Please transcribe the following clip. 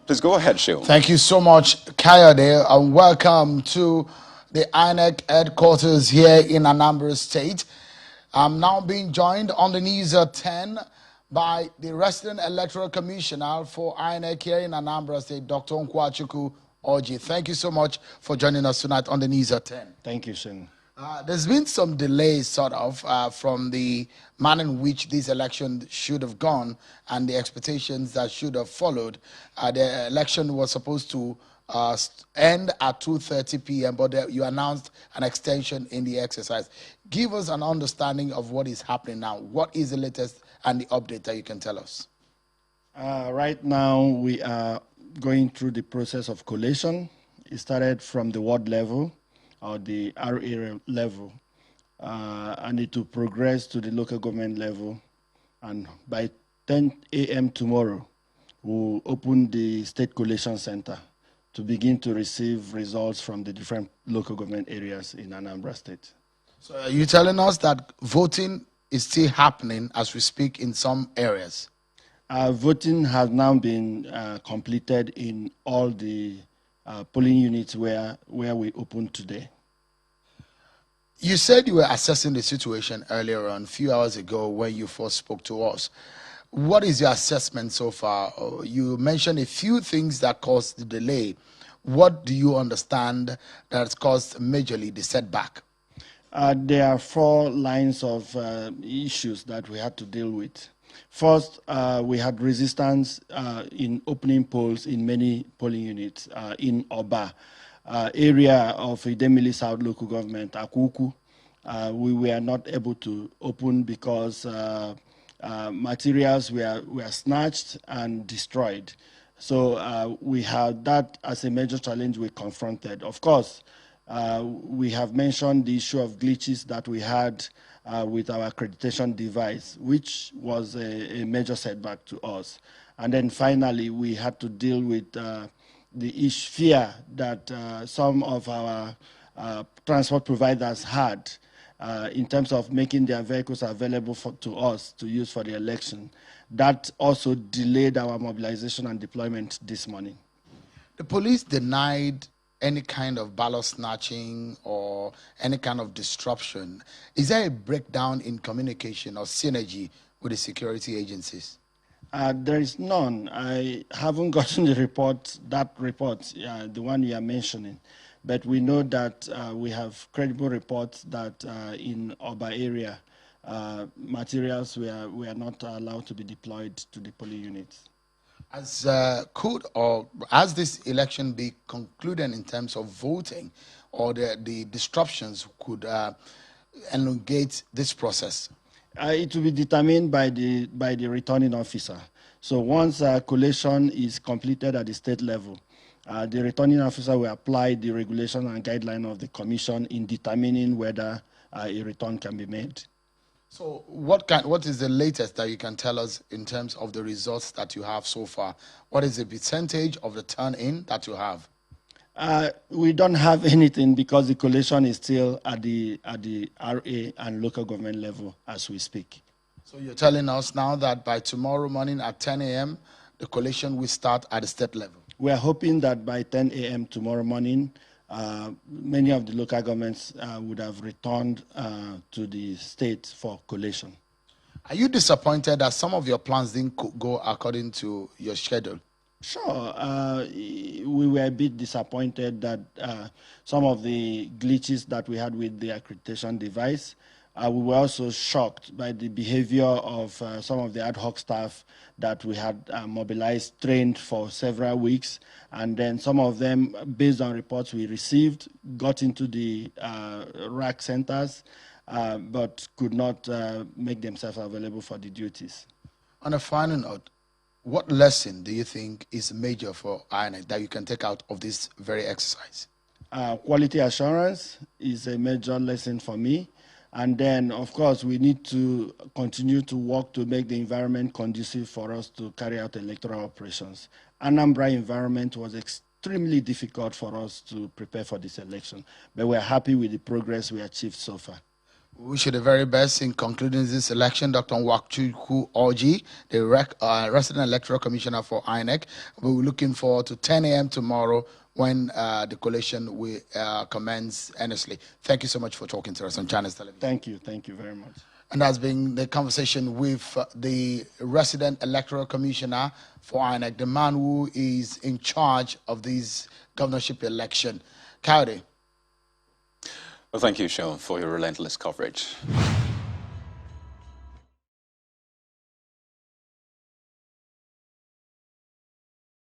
Please go ahead, Sheil. Thank you so much, Kayode, and welcome to the INEC headquarters here in Anambra State. I'm now being joined on the news at 10 by the resident electoral commissioner for INEC here in Anambra State, Dr. Nkwachuku Oji. Thank you so much for joining us tonight on the news at 10. Thank you, Shane. There's been some delays, sort of, from the manner in which this election should have gone and the expectations that should have followed. The election was supposed to end at 2:30 p.m., but you announced an extension in the exercise. Give us an understanding of what is happening now. What is the latest and the update that you can tell us? Right now, we are going through the process of collation. It started from the ward level or the RA level, and it will progress to the local government level. And by 10 a.m. tomorrow, we'll open the State Collation Center to begin to receive results from the different local government areas in Anambra State. So are you telling us that voting is still happening as we speak in some areas? Voting has now been completed in all the polling units where we opened today. You said you were assessing the situation earlier on, a few hours ago when you first spoke to us. What is your assessment so far? You mentioned a few things that caused the delay. What do you understand that has caused majorly the setback? There are 4 lines of issues that we had to deal with. First, we had resistance in opening polls in many polling units in Oba, area of Idemili South local government, Akuku. We were not able to open because materials were snatched and destroyed. So we had that as a major challenge we confronted. Of course, we have mentioned the issue of glitches that we had with our accreditation device, which was a major setback to us. And then finally, we had to deal with the fear that some of our transport providers had in terms of making their vehicles available to us to use for the election. That also delayed our mobilization and deployment this morning. The police denied any kind of ballot snatching or any kind of disruption. Is there a breakdown in communication or synergy with the security agencies? There is none. I haven't gotten the report, the one you are mentioning. But we know that we have credible reports that in Oba area, materials were not allowed to be deployed to the polling units. Has this election be concluded in terms of voting, or the disruptions could elongate this process? It will be determined by the returning officer. So once collation is completed at the state level, the returning officer will apply the regulation and guideline of the commission in determining whether a return can be made. So what is the latest that you can tell us in terms of the results that you have so far? What is the percentage of the turn-in that you have? We don't have anything because the collation is still at the RA and local government level as we speak. So you're telling us now that by tomorrow morning at 10 a.m., the collation will start at the state level? We are hoping that by 10 a.m. tomorrow morning, many of the local governments would have returned to the state for collation. Are you disappointed that some of your plans didn't go according to your schedule? Sure. We were a bit disappointed that some of the glitches that we had with the accreditation device, we were also shocked by the behavior of some of the ad hoc staff that we had mobilized, trained for several weeks, and then some of them, based on reports we received, got into the rack centers, but could not make themselves available for the duties. On a final note, what lesson do you think is major for INEC that you can take out of this very exercise? Quality assurance is a major lesson for me. And then, of course, we need to continue to work to make the environment conducive for us to carry out electoral operations. Anambra environment was extremely difficult for us to prepare for this election, but we're happy with the progress we achieved so far. We wish you the very best in concluding this election, Dr. Nwachukwu Orji, the resident electoral commissioner for INEC. We're looking forward to 10 a.m. tomorrow when the collation will commence earnestly. Thank you so much for talking to us on Channels Television. Thank you very much. And that's been the conversation with the resident electoral commissioner for INEC, the man who is in charge of this governorship election. Coyote. Well, thank you, Sean, for your relentless coverage.